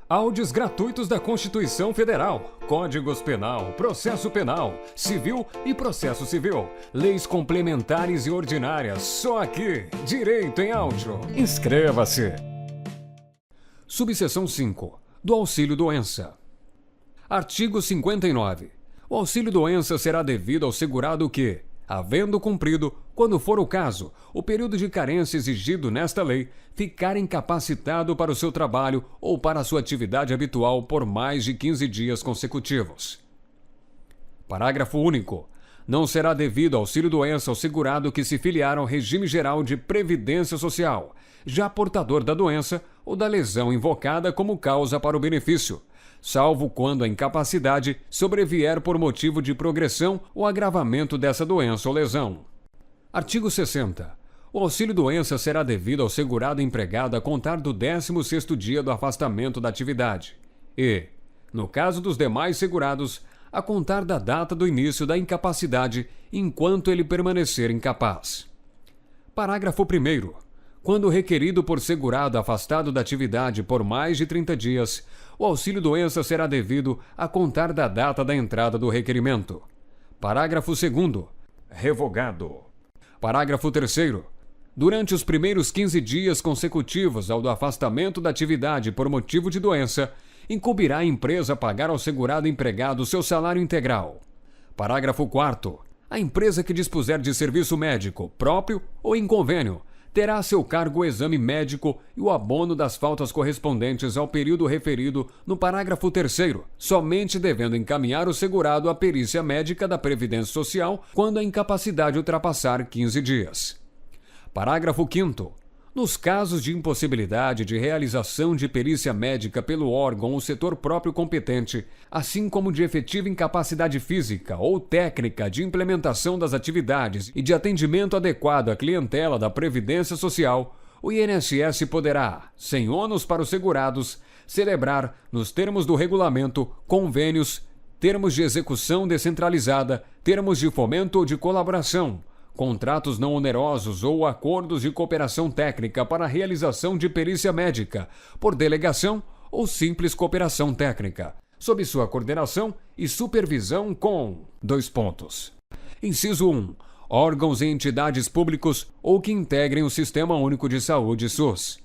Áudios gratuitos da Constituição Federal, Códigos Penal, Processo Penal, Civil e Processo Civil, Leis Complementares e Ordinárias, só aqui, Direito em Áudio. Inscreva-se! Subseção 5. Do auxílio-doença. Artigo 59. O auxílio-doença será devido ao segurado que, havendo cumprido, quando for o caso, o período de carência exigido nesta lei, ficar incapacitado para o seu trabalho ou para a sua atividade habitual por mais de 15 dias consecutivos. Parágrafo único. Não será devido auxílio-doença ao segurado que se filiar ao regime geral de previdência social, já portador da doença ou da lesão invocada como causa para o benefício, salvo quando a incapacidade sobrevier por motivo de progressão ou agravamento dessa doença ou lesão. Artigo 60. O auxílio-doença será devido ao segurado empregado a contar do 16º dia do afastamento da atividade e, no caso dos demais segurados, a contar da data do início da incapacidade enquanto ele permanecer incapaz. Parágrafo 1º. Quando requerido por segurado afastado da atividade por mais de 30 dias, o auxílio-doença será devido a contar da data da entrada do requerimento. Parágrafo 2º. Revogado. Parágrafo 3º. Durante os primeiros 15 dias consecutivos ao do afastamento da atividade por motivo de doença, incumbirá a empresa pagar ao segurado empregado seu salário integral. Parágrafo 4º. A empresa que dispuser de serviço médico, próprio ou em convênio, terá a seu cargo o exame médico e o abono das faltas correspondentes ao período referido no parágrafo 3º, somente devendo encaminhar o segurado à perícia médica da Previdência Social quando a incapacidade ultrapassar 15 dias. Parágrafo 5º. Nos casos de impossibilidade de realização de perícia médica pelo órgão ou setor próprio competente, assim como de efetiva incapacidade física ou técnica de implementação das atividades e de atendimento adequado à clientela da Previdência Social, o INSS poderá, sem ônus para os segurados, celebrar, nos termos do regulamento, convênios, termos de execução descentralizada, termos de fomento ou de colaboração, contratos não onerosos ou acordos de cooperação técnica para a realização de perícia médica, por delegação ou simples cooperação técnica, sob sua coordenação e supervisão com... Inciso 1. Órgãos e entidades públicos ou que integrem o Sistema Único de Saúde SUS.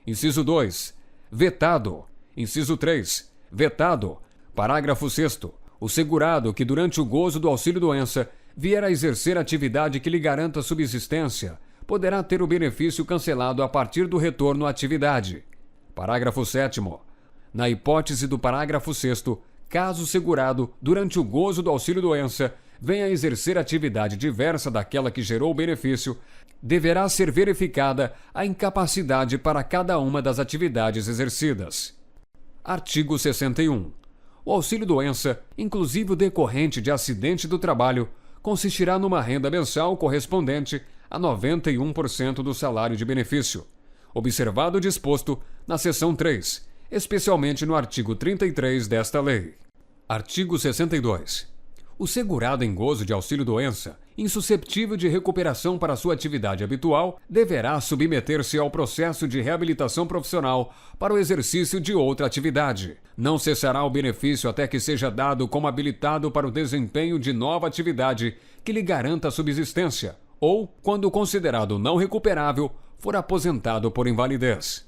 Inciso 2. Vetado. Inciso 3. Vetado. Parágrafo 6º. O segurado que durante o gozo do auxílio-doença vier a exercer atividade que lhe garanta subsistência, poderá ter o benefício cancelado a partir do retorno à atividade. Parágrafo 7º. Na hipótese do parágrafo 6º, caso o segurado, durante o gozo do auxílio-doença, venha a exercer atividade diversa daquela que gerou o benefício, deverá ser verificada a incapacidade para cada uma das atividades exercidas. Artigo 61. O auxílio-doença, inclusive o decorrente de acidente do trabalho, consistirá numa renda mensal correspondente a 91% do salário de benefício, observado o disposto na seção 3, especialmente no artigo 33 desta lei. Artigo 62. O segurado em gozo de auxílio-doença, insusceptível de recuperação para sua atividade habitual, deverá submeter-se ao processo de reabilitação profissional para o exercício de outra atividade. Não cessará o benefício até que seja dado como habilitado para o desempenho de nova atividade que lhe garanta a subsistência, ou, quando considerado não recuperável, for aposentado por invalidez.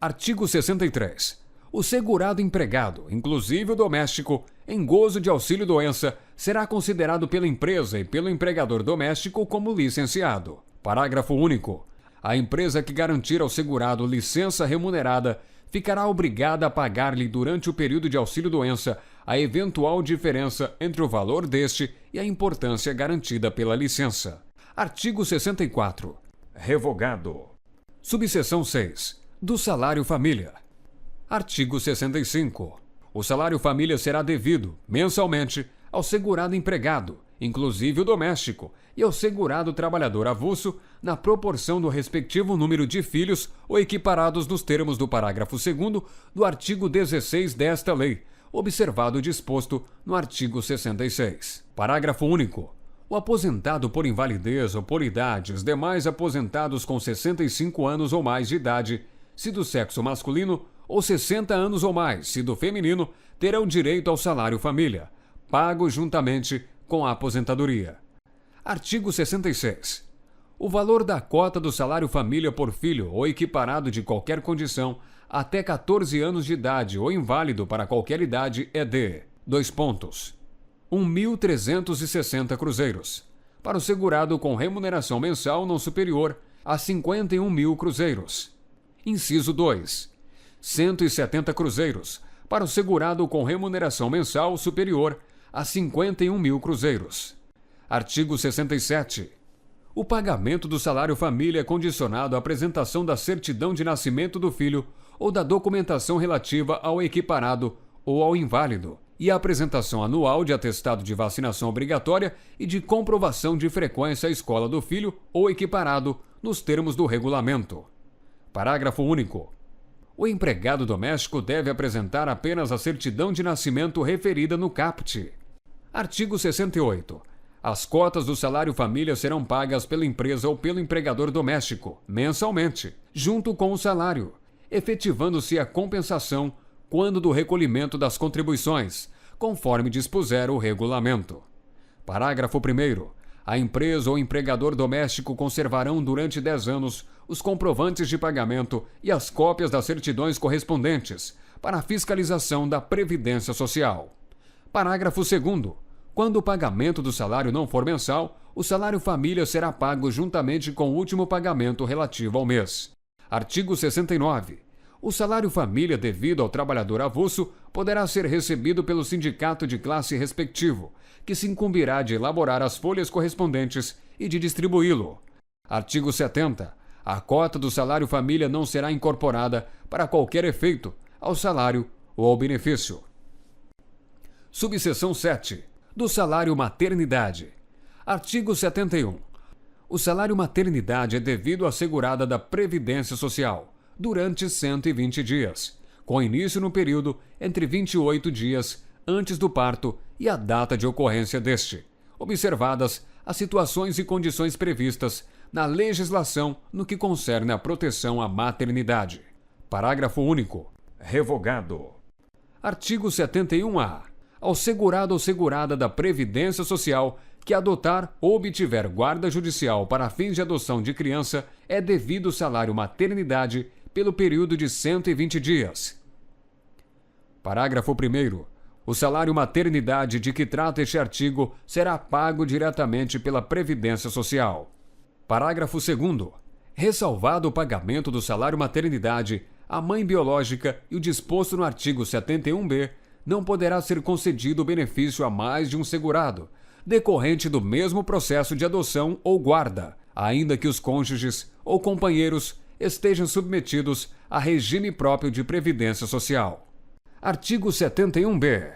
Artigo 63. O segurado empregado, inclusive o doméstico, em gozo de auxílio-doença, será considerado pela empresa e pelo empregador doméstico como licenciado. Parágrafo único. A empresa que garantir ao segurado licença remunerada ficará obrigada a pagar-lhe durante o período de auxílio-doença a eventual diferença entre o valor deste e a importância garantida pela licença. Artigo 64. Revogado. Subseção 6. Do salário-família. Artigo 65. O salário-família será devido, mensalmente, ao segurado empregado, inclusive o doméstico, e ao segurado trabalhador avulso, na proporção do respectivo número de filhos ou equiparados nos termos do parágrafo 2º do artigo 16 desta lei, observado o disposto no artigo 66. Parágrafo único. O aposentado por invalidez ou por idade, os demais aposentados com 65 anos ou mais de idade, se do sexo masculino, ou 60 anos ou mais, se do feminino, terão direito ao salário família, pago juntamente com a aposentadoria. Artigo 66. O valor da cota do salário família por filho ou equiparado de qualquer condição até 14 anos de idade ou inválido para qualquer idade é de: 1.360 cruzeiros, para o segurado com remuneração mensal não superior a 51.000 cruzeiros. Inciso 2. 170 cruzeiros, para o segurado com remuneração mensal superior a 51.000 cruzeiros. Artigo 67. O pagamento do salário família é condicionado à apresentação da certidão de nascimento do filho ou da documentação relativa ao equiparado ou ao inválido, e a apresentação anual de atestado de vacinação obrigatória e de comprovação de frequência à escola do filho ou equiparado, nos termos do regulamento. Parágrafo único. O empregado doméstico deve apresentar apenas a certidão de nascimento referida no caput. Artigo 68. As cotas do salário família serão pagas pela empresa ou pelo empregador doméstico, mensalmente, junto com o salário, efetivando-se a compensação quando do recolhimento das contribuições, conforme dispuser o regulamento. Parágrafo 1º. A empresa ou empregador doméstico conservarão durante 10 anos os comprovantes de pagamento e as cópias das certidões correspondentes para a fiscalização da Previdência Social. Parágrafo 2º. Quando o pagamento do salário não for mensal, o salário família será pago juntamente com o último pagamento relativo ao mês. Artigo 69. O salário família devido ao trabalhador avulso poderá ser recebido pelo sindicato de classe respectivo, que se incumbirá de elaborar as folhas correspondentes e de distribuí-lo. Artigo 70. A cota do salário família não será incorporada, para qualquer efeito, ao salário ou ao benefício. Subseção 7. Do salário maternidade. Artigo 71. O salário maternidade é devido à segurada da Previdência Social durante 120 dias, com início no período entre 28 dias antes do parto e a data de ocorrência deste, observadas as situações e condições previstas na legislação no que concerne à proteção à maternidade. Parágrafo único. Revogado. Artigo 71-A. Ao segurado ou segurada da Previdência Social que adotar ou obtiver guarda judicial para fins de adoção de criança é devido o salário maternidade pelo período de 120 dias. Parágrafo 1º. O salário maternidade de que trata este artigo será pago diretamente pela Previdência Social. Parágrafo 2º. Ressalvado o pagamento do salário maternidade, a mãe biológica e o disposto no artigo 71b, não poderá ser concedido o benefício a mais de um segurado, decorrente do mesmo processo de adoção ou guarda, ainda que os cônjuges ou companheiros estejam submetidos a regime próprio de previdência social. Artigo 71b.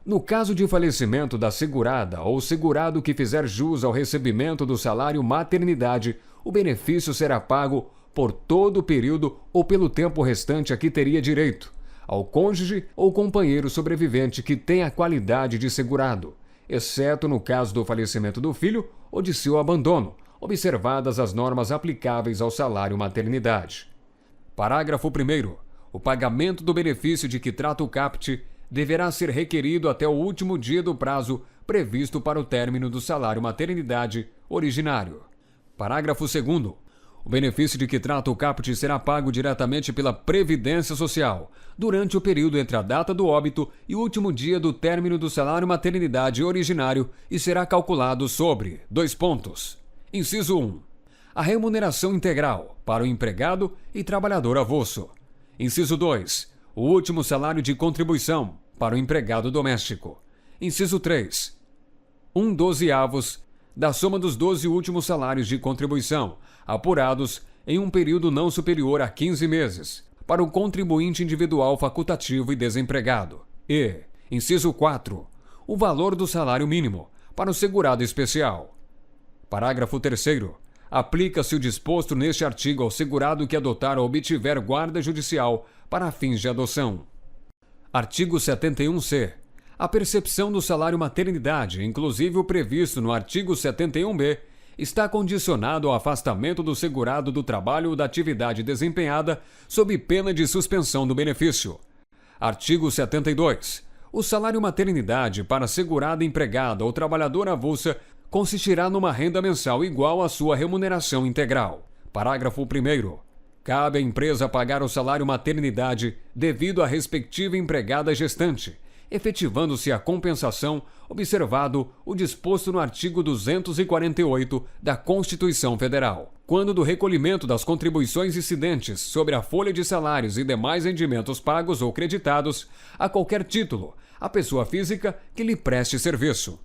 No caso de falecimento da segurada ou segurado que fizer jus ao recebimento do salário maternidade, o benefício será pago por todo o período ou pelo tempo restante a que teria direito, ao cônjuge ou companheiro sobrevivente que tenha a qualidade de segurado, exceto no caso do falecimento do filho ou de seu abandono, observadas as normas aplicáveis ao salário maternidade. Parágrafo 1º. O pagamento do benefício de que trata o caput deverá ser requerido até o último dia do prazo previsto para o término do salário maternidade originário. Parágrafo 2º. O benefício de que trata o caput será pago diretamente pela Previdência Social durante o período entre a data do óbito e o último dia do término do salário maternidade originário e será calculado sobre: Inciso 1. A remuneração integral para o empregado e trabalhador avulso. Inciso 2. O último salário de contribuição para o empregado doméstico. Inciso 3. 1/12 da soma dos 12 últimos salários de contribuição, apurados em um período não superior a 15 meses, para o contribuinte individual facultativo e desempregado. E, inciso 4, o valor do salário mínimo para o segurado especial. Parágrafo 3º. Aplica-se o disposto neste artigo ao segurado que adotar ou obtiver guarda judicial para fins de adoção. Artigo 71-C. A percepção do salário maternidade, inclusive o previsto no artigo 71-B, está condicionado ao afastamento do segurado do trabalho ou da atividade desempenhada sob pena de suspensão do benefício. Artigo 72. O salário maternidade para segurada empregada ou trabalhadora avulsa consistirá numa renda mensal igual à sua remuneração integral. Parágrafo 1º. Cabe à empresa pagar o salário maternidade devido à respectiva empregada gestante, efetivando-se a compensação, observado o disposto no artigo 248 da Constituição Federal. Quando do recolhimento das contribuições incidentes sobre a folha de salários e demais rendimentos pagos ou creditados, a qualquer título, à pessoa física que lhe preste serviço.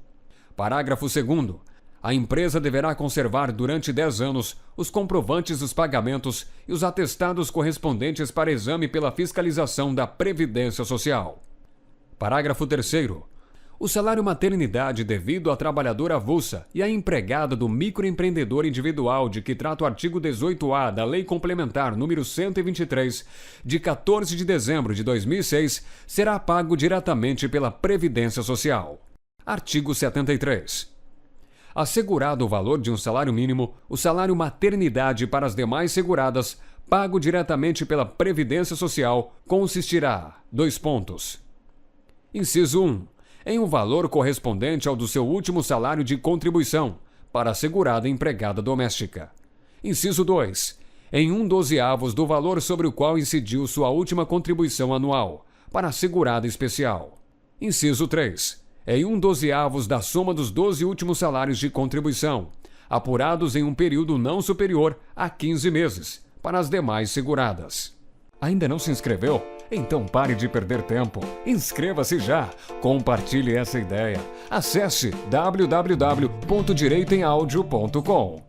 Parágrafo 2º. A empresa deverá conservar durante 10 anos os comprovantes dos pagamentos e os atestados correspondentes para exame pela fiscalização da Previdência Social. Parágrafo 3º. O salário maternidade devido à trabalhadora avulsa e à empregada do microempreendedor individual de que trata o artigo 18-A da Lei Complementar número 123, de 14 de dezembro de 2006, será pago diretamente pela Previdência Social. Artigo 73. Assegurado o valor de um salário mínimo, o salário maternidade para as demais seguradas, pago diretamente pela Previdência Social, consistirá: Inciso 1. Em um valor correspondente ao do seu último salário de contribuição, para a segurada empregada doméstica. Inciso 2. Em 1/12 do valor sobre o qual incidiu sua última contribuição anual, para a segurada especial. Inciso 3. Em 1/12 da soma dos 12 últimos salários de contribuição, apurados em um período não superior a 15 meses, para as demais seguradas. Ainda não se inscreveu? Então pare de perder tempo. Inscreva-se já. Compartilhe essa ideia. Acesse www.direitoemaudio.com.